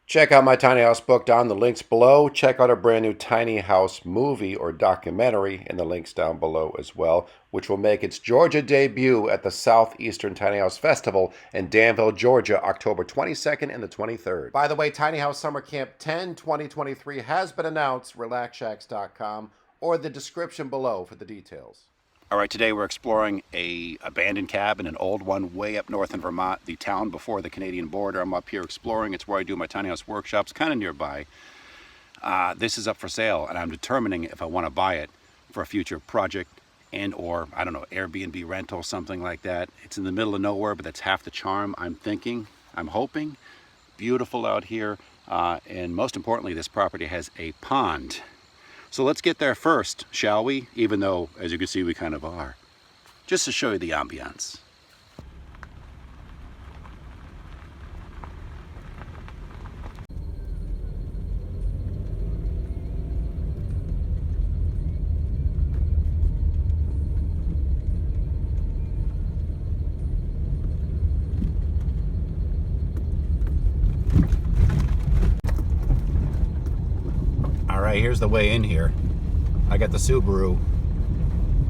Check out my tiny house book down the links below. Check out a brand new tiny house movie or documentary in the links down below as well, which will make its Georgia debut at the Southeastern Tiny House Festival in Danville, Georgia, October 22nd and the 23rd. By the way, Tiny House Summer Camp 10 2023 has been announced. RelaxShacks.com or the description below for the details. All right, today we're exploring a abandoned cabin, an old one way up north in Vermont, the town before the Canadian border. I'm up here exploring. It's where I do my tiny house workshops, kind of nearby. This is up for sale, and I'm determining if I want to buy it for a future project and or, I don't know, Airbnb rental, something like that. It's in the middle of nowhere, but that's half the charm, I'm thinking, I'm hoping. Beautiful out here, and most importantly, this property has a pond. So let's get there first, shall we? Even though, as you can see, we kind of are. Just to show you the ambiance. All right, here's the way in here. I got the Subaru,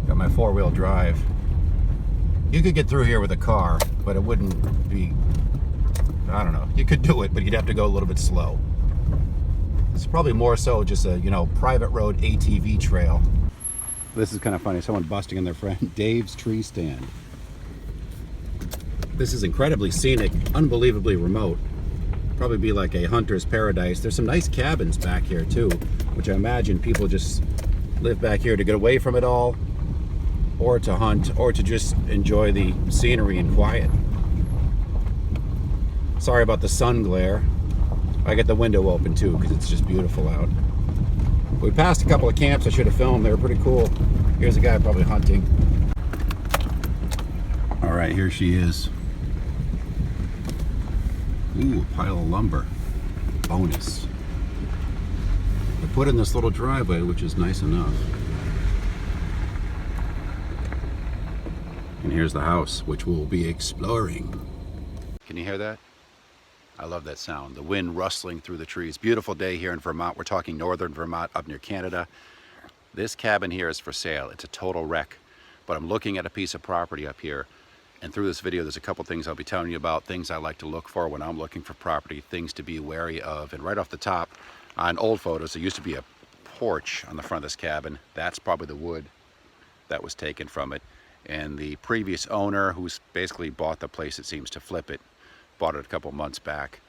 got my four-wheel drive. You could get through here with a car, but it wouldn't be, I don't know. You could do it, but you'd have to go a little bit slow. It's probably more so just a, private road ATV trail. This is kind of funny. Someone busting in their friend Dave's tree stand. This is incredibly scenic, unbelievably remote. Probably be like a hunter's paradise. There's some nice cabins back here too, which I imagine people just live back here to get away from it all, or to hunt, or to just enjoy the scenery and quiet. Sorry about the sun glare. I got the window open too because it's just beautiful out. We passed a couple of camps I should have filmed. They were pretty cool. Here's a guy probably hunting. All right, here she is. Ooh, a pile of lumber. Bonus. I put in this little driveway, which is nice enough. And here's the house, which we'll be exploring. Can you hear that? I love that sound. The wind rustling through the trees. Beautiful day here in Vermont. We're talking northern Vermont, up near Canada. This cabin here is for sale. It's a total wreck. But I'm looking at a piece of property up here. And through this video, there's a couple things I'll be telling you about, things I like to look for when I'm looking for property, things to be wary of. And right off the top, on old photos, there used to be a porch on the front of this cabin. That's probably the wood that was taken from it. And the previous owner, who's basically bought the place, it seems to flip it, bought it a couple months back.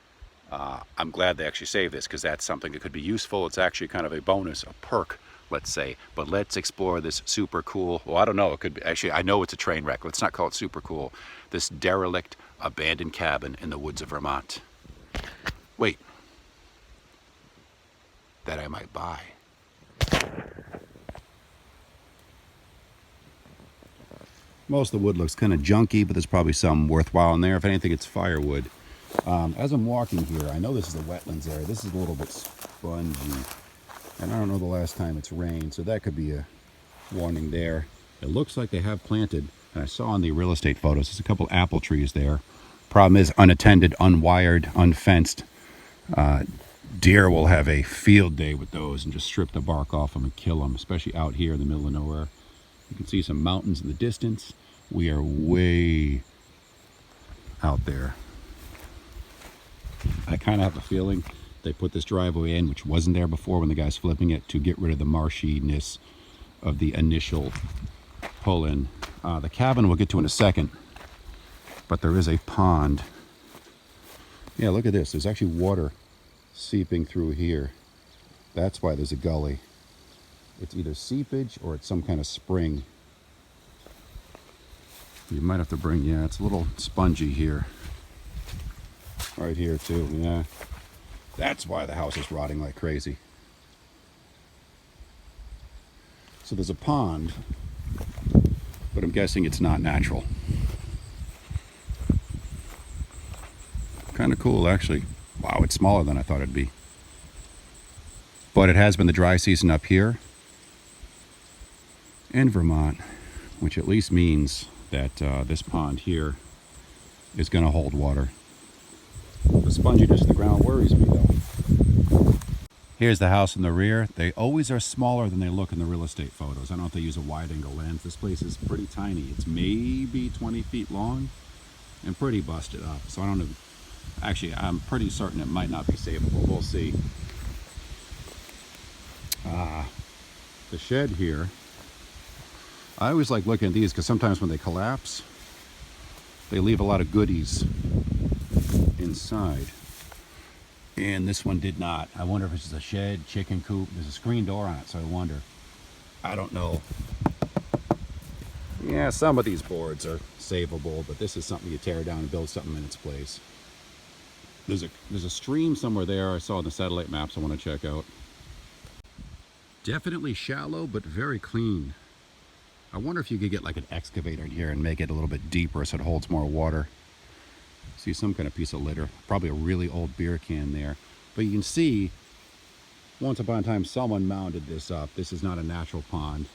I'm glad they actually saved this because that's something that could be useful. It's actually kind of a bonus, a perk, let's say. But let's explore this super cool, well, I don't know, it could be, actually, I know it's a train wreck. Let's not call it super cool. This derelict, abandoned cabin in the woods of Vermont. Wait. That I might buy. Most of the wood looks kind of junky, but there's probably some worthwhile in there. If anything, it's firewood. As I'm walking here, I know this is a wetlands area. This is a little bit spongy. And I don't know the last time it's rained, so that could be a warning there. It looks like they have planted, and I saw on the real estate photos, there's a couple apple trees there. Problem is unattended, unwired, unfenced. Deer will have a field day with those and just strip the bark off them and kill them, especially out here in the middle of nowhere. You can see some mountains in the distance. We are way out there. I kind of have a feeling they put this driveway in, which wasn't there before when the guy's flipping it, to get rid of the marshiness of the initial pull-in. The cabin we'll get to in a second, but there is a pond. Yeah, look at this. There's actually water seeping through here. That's why there's a gully. It's either seepage or it's some kind of spring. You might have to bring, yeah, it's a little spongy here. Right here too, yeah. That's why the house is rotting like crazy. So there's a pond, but I'm guessing it's not natural. Kind of cool, actually. Wow, it's smaller than I thought it'd be. But it has been the dry season up here in Vermont, which at least means that this pond here is going to hold water. The sponginess of the ground worries me though. Here's the house in the rear. They always are smaller than they look in the real estate photos. I don't know if they use a wide angle lens. This place is pretty tiny. It's maybe 20 feet long and pretty busted up. So I don't know. Actually, I'm pretty certain it might not be savable. We'll see. The shed here. I always like looking at these because sometimes when they collapse, they leave a lot of goodies inside. And this one did not. I wonder if it's a shed, chicken coop. There's a screen door on it, so I wonder. I don't know. Yeah, some of these boards are savable, but this is something you tear down and build something in its place. There's a stream somewhere there I saw on the satellite maps I want to check out. Definitely shallow, but very clean. I wonder if you could get like an excavator in here and make it a little bit deeper so it holds more water. See some kind of piece of litter. Probably a really old beer can there. But you can see, once upon a time, someone mounted this up. This is not a natural pond.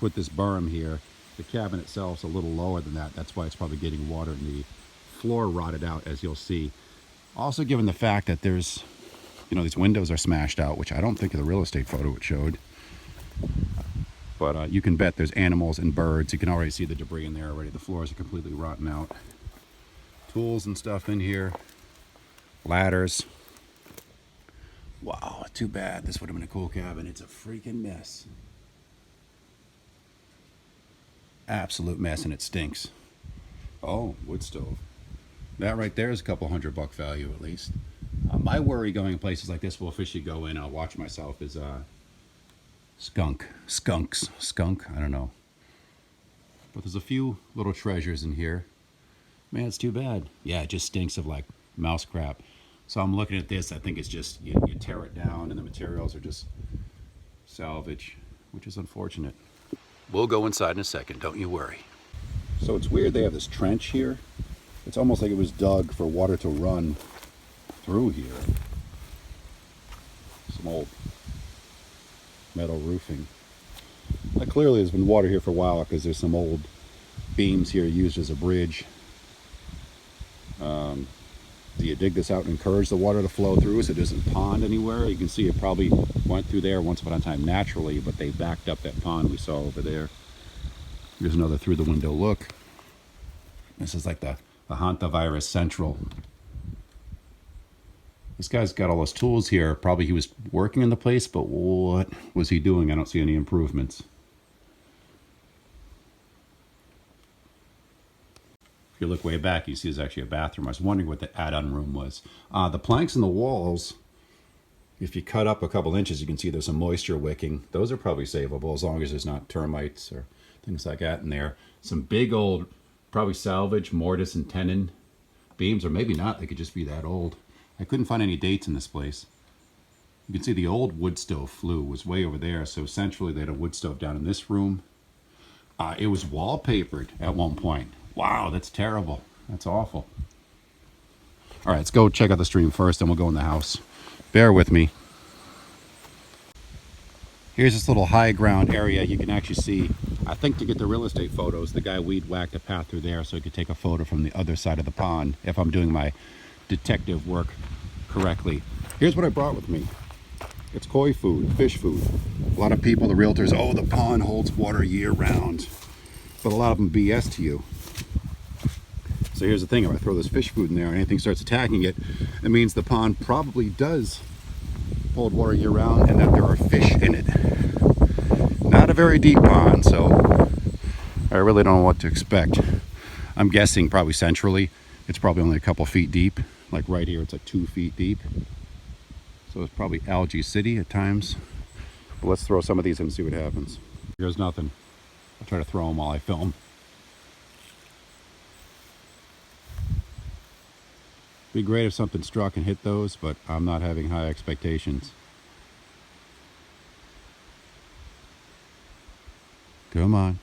Put this berm here. The cabin itself is a little lower than that. That's why it's probably getting water, and the floor rotted out, as you'll see. Also, given the fact that there's, these windows are smashed out, which I don't think of the real estate photo it showed. But you can bet there's animals and birds. You can already see the debris in there already. The floors are completely rotten out. Tools and stuff in here. Ladders. Wow, too bad. This would have been a cool cabin. It's a freaking mess. Absolute mess, and it stinks. Oh, wood stove. That right there is a couple $100 value at least. My worry going places like this will officially go in. I'll watch myself is skunk. I don't know. But there's a few little treasures in here. Man, it's too bad. Yeah, it just stinks of like mouse crap. So I'm looking at this. I think it's just you tear it down and the materials are just salvage, which is unfortunate. We'll go inside in a second. Don't you worry. So it's weird they have this trench here. It's almost like it was dug for water to run through here. Some old metal roofing. Clearly there's been water here for a while because there's some old beams here used as a bridge. Do you dig this out and encourage the water to flow through so it doesn't pond anywhere? You can see it probably went through there once upon a time naturally, but they backed up that pond we saw over there. Here's another through the window look. This is like the hantavirus central. This guy's got all those tools here. Probably he was working in the place, but what was he doing? I don't see any improvements. If you look way back, you see there's actually a bathroom. I was wondering what the add-on room was. The planks in the walls, if you cut up a couple inches, you can see there's some moisture wicking. Those are probably savable as long as there's not termites or things like that in there. Some big old, probably salvage mortise and tenon beams, or maybe not. They could just be that old. I couldn't find any dates in this place. You can see the old wood stove flue was way over there. So centrally they had a wood stove down in this room. It was wallpapered at one point. Wow, that's terrible. That's awful. All right, let's go check out the stream first, then we'll go in the house. Bear with me. Here's this little high ground area. You can actually see, I think to get the real estate photos, the guy weed whacked a path through there so he could take a photo from the other side of the pond if I'm doing my detective work correctly. Here's what I brought with me. It's koi food, fish food. A lot of people, the realtors, oh, the pond holds water year round. But a lot of them BS to you. So here's the thing, if I throw this fish food in there and anything starts attacking it, it means the pond probably does hold water year round and that there are fish in it. Not a very deep pond, so I really don't know what to expect. I'm guessing probably centrally, it's probably only a couple feet deep. Like right here, it's like 2 feet deep. So it's probably algae city at times. But let's throw some of these in and see what happens. Here's nothing. I'll try to throw them while I film. Be great if something struck and hit those, but I'm not having high expectations. Come on.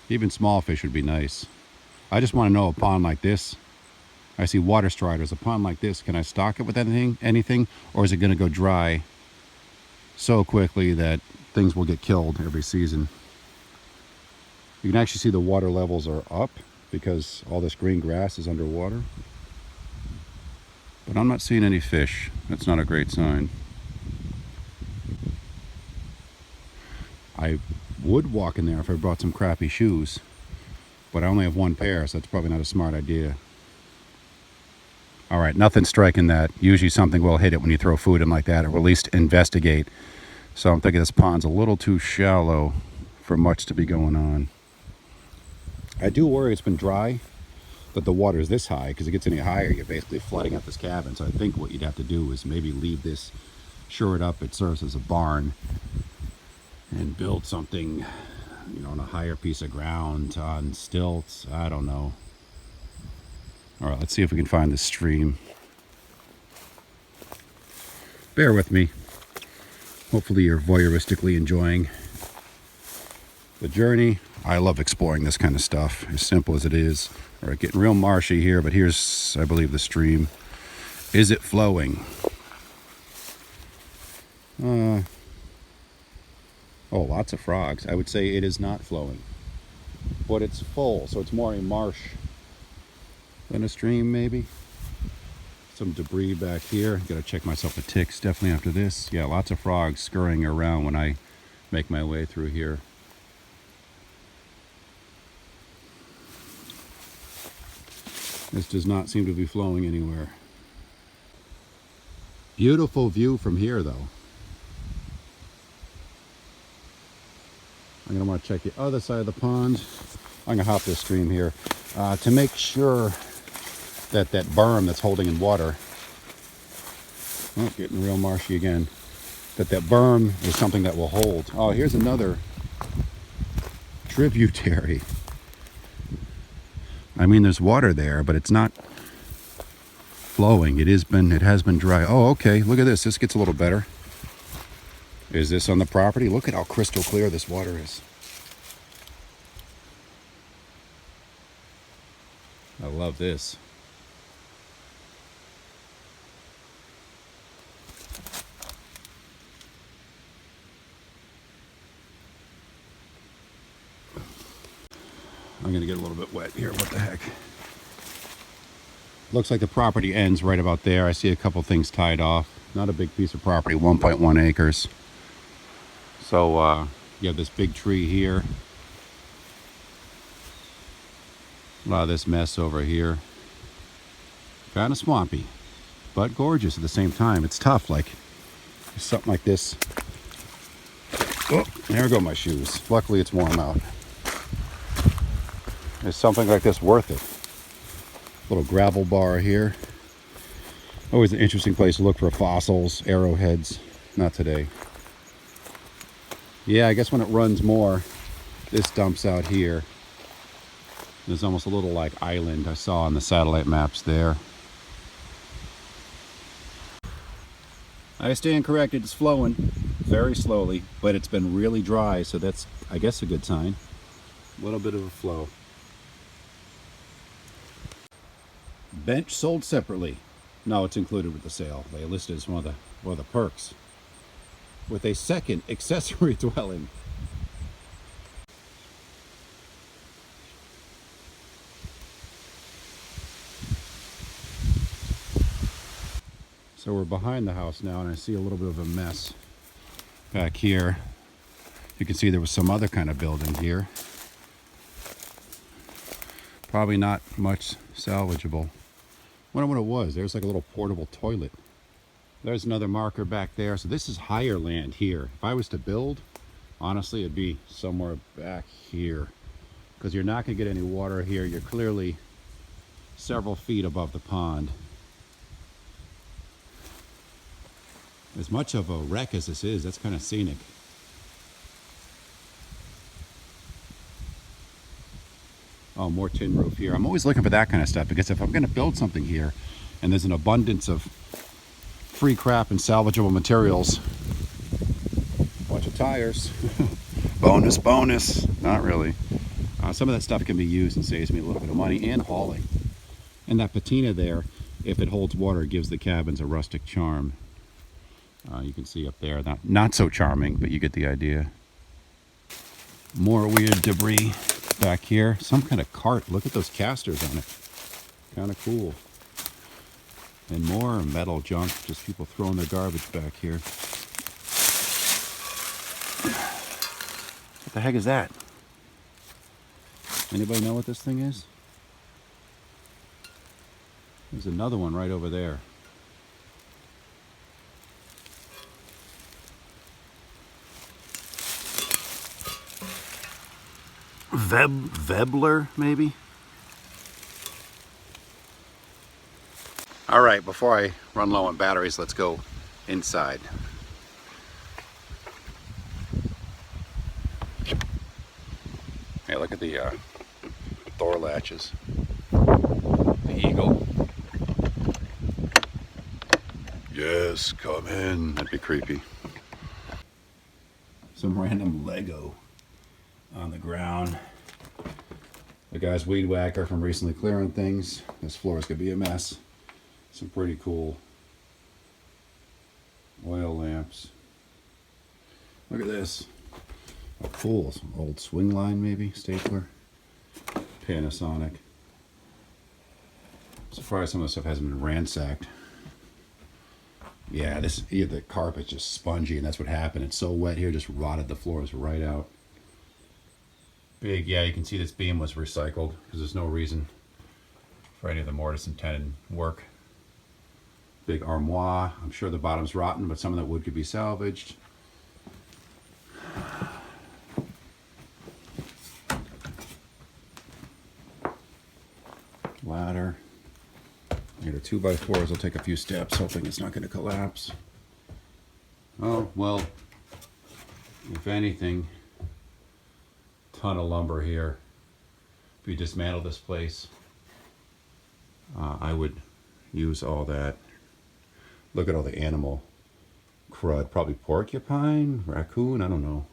Even small fish would be nice. I just want to know a pond like this. I see water striders. A pond like this, can I stock it with anything, or is it going to go dry so quickly that things will get killed every season? You can actually see the water levels are up because all this green grass is underwater. But I'm not seeing any fish. That's not a great sign. I would walk in there if I brought some crappy shoes, but I only have one pair, so that's probably not a smart idea. All right, nothing striking that. Usually something will hit it when you throw food in like that, or at least investigate. So I'm thinking this pond's a little too shallow for much to be going on. I do worry it's been dry, that the water is this high, because it gets any higher, you're basically flooding out this cabin. So I think what you'd have to do is maybe leave this shored up. It serves as a barn, and build something, you know, on a higher piece of ground, on stilts. I don't know. All right, let's see if we can find this stream. Bear with me. Hopefully you're voyeuristically enjoying the journey. I love exploring this kind of stuff, as simple as it is. All right, getting real marshy here, but here's, I believe, the stream. Is it flowing? Oh, lots of frogs. I would say it is not flowing, but it's full, so it's more a marsh than a stream, maybe. Some debris back here. Gotta check myself for ticks definitely after this. Yeah, lots of frogs scurrying around when I make my way through here. This does not seem to be flowing anywhere. Beautiful view from here, though. I'm gonna want to check the other side of the pond. I'm gonna hop this stream here to make sure that that berm that's holding in water, oh, getting real marshy again, that berm is something that will hold. Oh, here's another tributary. I mean, there's water there, but it's not flowing. It has been dry. Oh, okay, look at this. This gets a little better. Is this on the property? Look at how crystal clear this water is. I love this. I'm gonna get a little bit wet here. What the heck? Looks like the property ends right about there. I see a couple things tied off. Not a big piece of property, 1.1 acres. So you have this big tree here. A lot of this mess over here. Kind of swampy, but gorgeous at the same time. It's tough, like something like this. Oh, there go my shoes. Luckily it's warm out. Is something like this worth it? Little gravel bar here. Always an interesting place to look for fossils, arrowheads. Not today. Yeah, I guess when it runs more, this dumps out here. There's almost a little like island I saw on the satellite maps there. I stand corrected, it's flowing very slowly, but it's been really dry, so that's, I guess, a good sign. A little bit of a flow. Bench sold separately. No, it's included with the sale. They listed as one of the perks. With a second accessory dwelling. So we're behind the house now, and I see a little bit of a mess back here. You can see there was some other kind of building here. Probably not much salvageable. I wonder what it was. There's like a little portable toilet. There's another marker back there. So this is higher land here. If I was to build, honestly, it'd be somewhere back here, because you're not going to get any water here. You're clearly several feet above the pond. As much of a wreck as this is, that's kind of scenic. Oh, more tin roof here. I'm always looking for that kind of stuff, because if I'm going to build something here and there's an abundance of free crap and salvageable materials, bunch of tires, bonus, not really. Some of that stuff can be used and saves me a little bit of money and hauling. And that patina there, if it holds water, gives the cabins a rustic charm. You can see up there, not so charming, but you get the idea. More weird debris back here. Some kind of cart. Look at those casters on it. Kind of cool. And more metal junk, just people throwing their garbage back here. What the heck is that? Anybody know what this thing is? There's another one right over there. Vebler, maybe? All right, before I run low on batteries, let's go inside. Hey, look at the door latches. The eagle. Yes, come in. That'd be creepy. Some random Lego on the ground. The guy's weed whacker from recently clearing things. This floor is gonna be a mess. Some pretty cool oil lamps. Look at this. Oh, cool. Some old swing line, maybe stapler. Panasonic. I'm surprised some of the stuff hasn't been ransacked. Yeah, the carpet's just spongy, and that's what happened. It's so wet here, just rotted the floors right out. Big, yeah, you can see this beam was recycled because there's no reason for any of the mortise and tenon work. Big armoire. I'm sure the bottom's rotten, but some of that wood could be salvaged. Ladder. I got a 2x4s. I'll take a few steps, hoping it's not going to collapse. Oh, well, if anything, ton of lumber here. If you dismantle this place, I would use all that. Look at all the animal crud. Probably porcupine, raccoon, I don't know.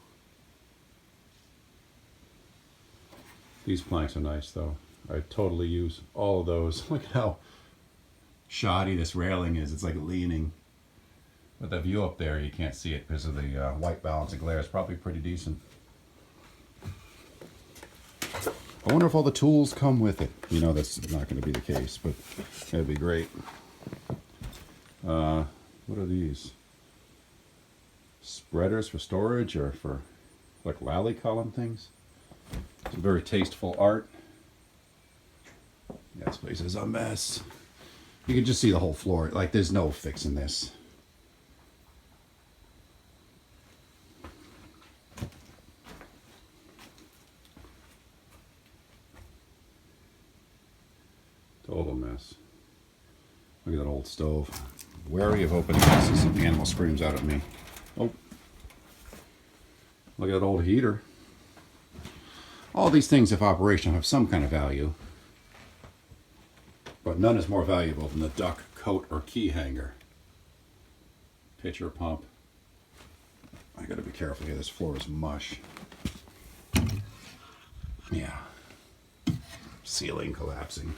These planks are nice though. I totally use all of those. Look at how shoddy this railing is. It's like leaning. But the view up there, you can't see it because of the white balance and glare. It's probably pretty decent. I wonder if all the tools come with it. You know, that's not going to be the case, but that'd be great. What are these? Spreaders for storage or for like lally column things? Some very tasteful art. Yeah, this place is a mess. You can just see the whole floor. Like, there's no fixing this. Total mess. Look at that old stove. Wary of opening this as an animal screams out at me. Oh. Look at that old heater. All these things, if operational, have some kind of value. But none is more valuable than the duck coat or key hanger. Pitcher pump. I gotta be careful here. This floor is mush. Yeah. Ceiling collapsing.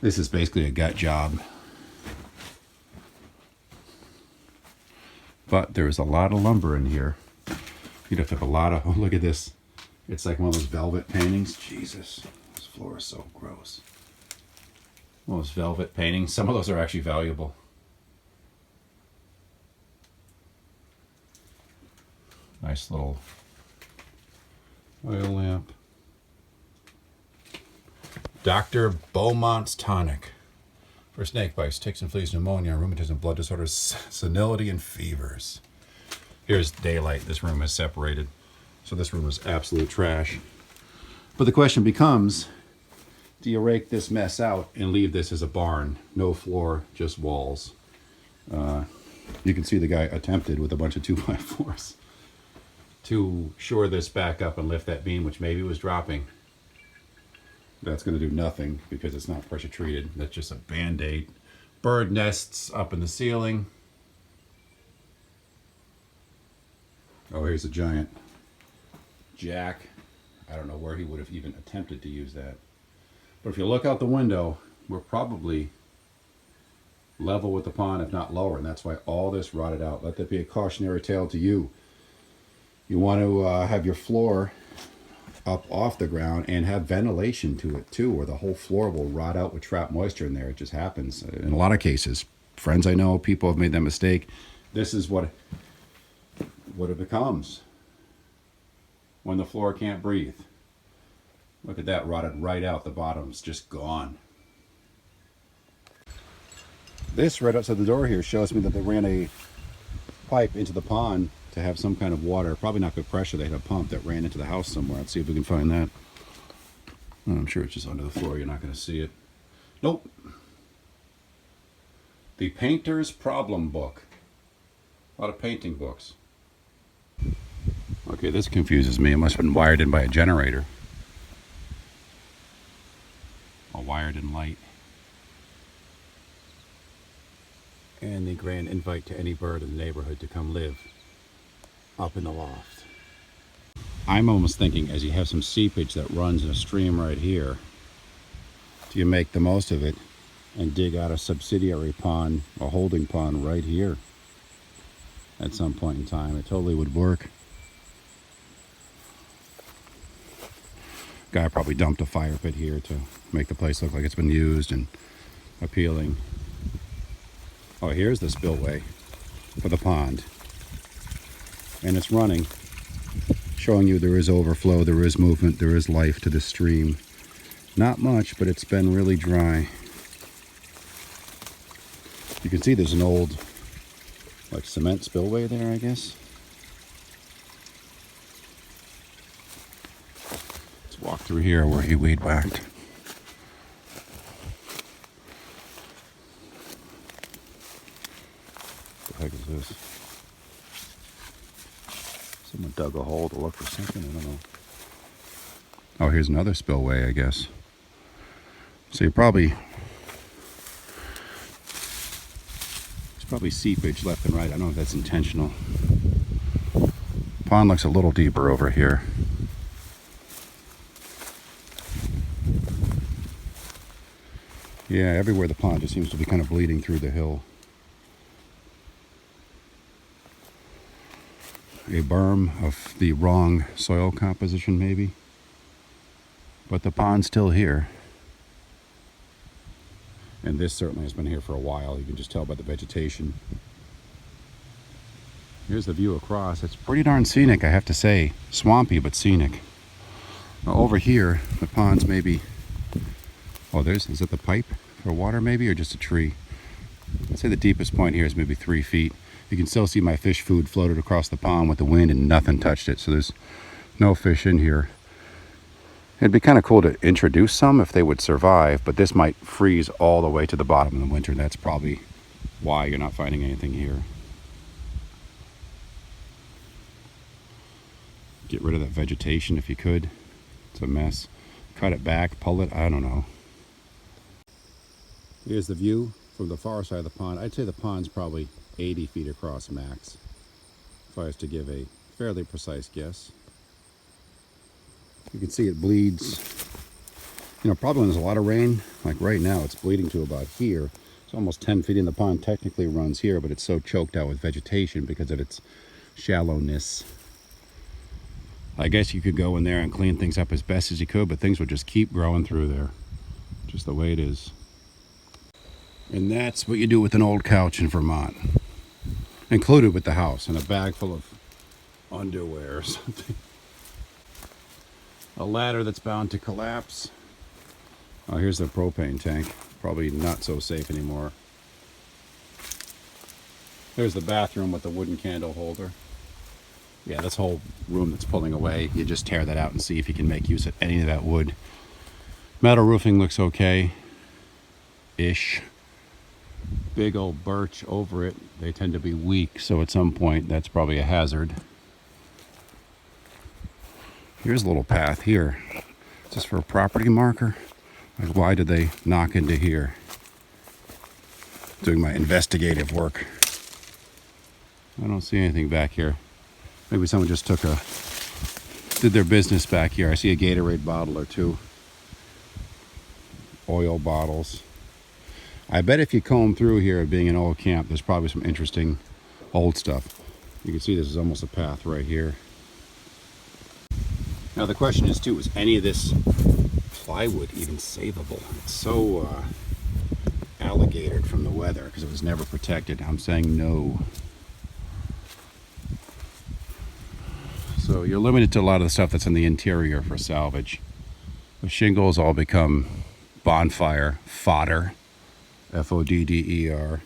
This is basically a gut job. But there's a lot of lumber in here. You'd have to have a lot of, oh, look at this. It's like one of those velvet paintings. Jesus, this floor is so gross. One of those velvet paintings. Some of those are actually valuable. Nice little oil lamp. Dr. Beaumont's tonic for snake bites, ticks and fleas, pneumonia, rheumatism, blood disorders, senility, and fevers. Here's daylight. This room is separated. So this room is absolute trash. But the question becomes, do you rake this mess out and leave this as a barn? No floor, just walls. You can see the guy attempted with a bunch of 2x4s to shore this back up and lift that beam, which maybe was dropping. That's going to do nothing because it's not pressure treated. That's just a band-aid. Bird nests up in the ceiling. Oh, here's a giant jack. I don't know where he would have even attempted to use that. But if you look out the window, we're probably level with the pond, if not lower, and that's why all this rotted out. Let that be a cautionary tale to you. You want to have your floor up off the ground and have ventilation to it too, or the whole floor will rot out with trapped moisture in there. It just happens in a lot of cases. Friends I know, people have made that mistake. This is what it becomes when the floor can't breathe. Look at that, rotted right out. The bottom's just gone. This right outside the door here shows me that they ran a pipe into the pond to have some kind of water. Probably not good pressure. They had a pump that ran into the house somewhere. Let's see if we can find that. Oh, I'm sure it's just under the floor. You're not going to see it. Nope. The Painter's Problem Book. A lot of painting books. Okay, this confuses me. It must have been wired in by a generator. Or wired in light. And the grand invite to any bird in the neighborhood to come live up in the loft. I'm almost thinking, as you have some seepage that runs in a stream right here, do you make the most of it and dig out a subsidiary pond, a holding pond right here at some point in time? It totally would work. Guy probably dumped a fire pit here to make the place look like it's been used and appealing. Oh, here's the spillway for the pond. And it's running, showing you there is overflow, there is movement, there is life to this stream. Not much, but it's been really dry. You can see there's an old, like, cement spillway there, I guess. Let's walk through here where he weed whacked. What the heck is this? Someone dug a hole to look for something, I don't know. Oh, here's another spillway, I guess. So there's probably seepage left and right. I don't know if that's intentional. Pond looks a little deeper over here. Yeah, everywhere the pond just seems to be kind of bleeding through the hill. A berm of the wrong soil composition, maybe. But the pond's still here. And this certainly has been here for a while. You can just tell by the vegetation. Here's the view across. It's pretty darn scenic, I have to say. Swampy, but scenic. Now, over here, the pond's maybe... Oh, is that the pipe for water maybe, or just a tree? I'd say the deepest point here is maybe 3 feet. You can still see my fish food floated across the pond with the wind and nothing touched it. So there's no fish in here. It'd be kind of cool to introduce some if they would survive, but this might freeze all the way to the bottom in the winter. That's probably why you're not finding anything here. Get rid of that vegetation if you could. It's a mess. Cut it back, pull it, I don't know. Here's the view from the far side of the pond. I'd say the pond's probably 80 feet across max, if I was to give a fairly precise guess. You can see it bleeds, probably when there's a lot of rain, like right now, it's bleeding to about here. It's almost 10 feet in. The pond technically runs here, but it's so choked out with vegetation because of its shallowness. I guess you could go in there and clean things up as best as you could, but things would just keep growing through there, just the way it is. And that's what you do with an old couch in Vermont, included with the house, and a bag full of underwear or something. A ladder that's bound to collapse. Oh, here's the propane tank. Probably not so safe anymore. There's the bathroom with the wooden candle holder. Yeah, this whole room that's pulling away, you just tear that out and see if you can make use of any of that wood. Metal roofing looks okay-ish. Big old birch over it. They tend to be weak, so at some point that's probably a hazard. Here's a little path here. Is this for a property marker? Like, why did they knock into here? Doing my investigative work. I don't see anything back here. Maybe someone just did their business back here. I see a Gatorade bottle or two. Oil bottles. I bet if you comb through here, being an old camp, there's probably some interesting old stuff. You can see this is almost a path right here. Now the question is too, is any of this plywood even savable? It's so alligatored from the weather because it was never protected. I'm saying no. So you're limited to a lot of the stuff that's in the interior for salvage. The shingles all become bonfire fodder. Fodder.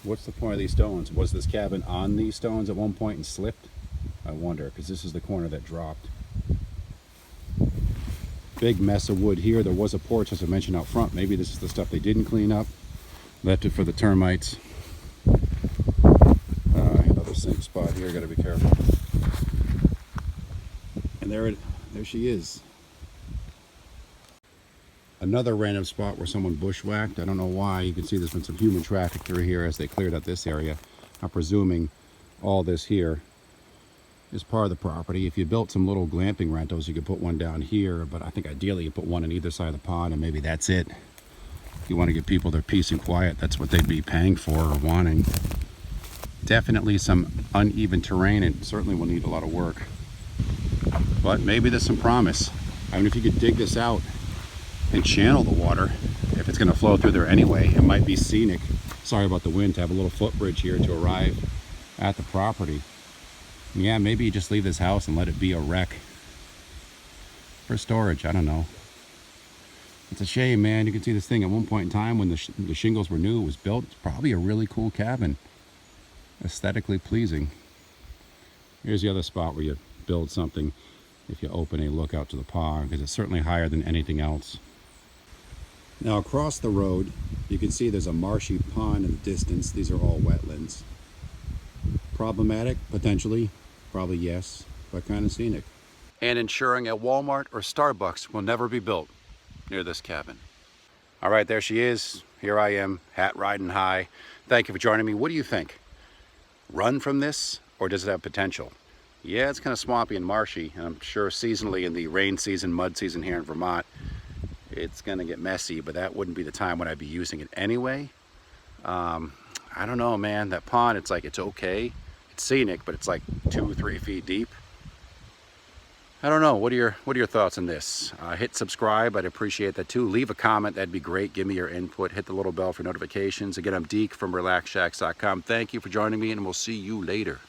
What's the point of these stones? Was this cabin on these stones at one point and slipped? I wonder, because this is the corner that dropped. Big mess of wood here. There was a porch, as I mentioned, out front. Maybe this is the stuff they didn't clean up. Left it for the termites. Another sink spot here. Got to be careful. And there she is. Another random spot where someone bushwhacked. I don't know why. You can see there's been some human traffic through here as they cleared out this area. I'm presuming all this here is part of the property. If you built some little glamping rentals, you could put one down here, but I think ideally you put one on either side of the pond and maybe that's it. If you want to give people their peace and quiet, that's what they'd be paying for or wanting. Definitely some uneven terrain and certainly will need a lot of work. But maybe there's some promise. I mean, if you could dig this out and channel the water, if it's going to flow through there anyway, it might be scenic. Sorry about the wind, to have a little footbridge here to arrive at the property. Yeah, maybe you just leave this house and let it be a wreck for storage. I don't know. It's a shame, man. You can see this thing at one point in time when the shingles were new, it was built. It's probably a really cool cabin, aesthetically pleasing. Here's the other spot where you build something if you open a look out to the pond, because it's certainly higher than anything else. Now across the road, you can see there's a marshy pond in the distance. These are all wetlands. Problematic? Potentially. Probably yes, but kind of scenic. And ensuring a Walmart or Starbucks will never be built near this cabin. All right, there she is. Here I am, hat riding high. Thank you for joining me. What do you think? Run from this, or does it have potential? Yeah, it's kind of swampy and marshy, and I'm sure seasonally in the rain season, mud season here in Vermont, it's gonna get messy, but that wouldn't be the time when I'd be using it anyway. I don't know, man. That pond, it's like, it's okay. It's scenic, but it's like 2-3 feet deep. I don't know. What are your thoughts on this? Hit subscribe. I'd appreciate that too. Leave a comment. That'd be great. Give me your input. Hit the little bell for notifications. Again, I'm Deke from RelaxShacks.com. Thank you for joining me, and we'll see you later.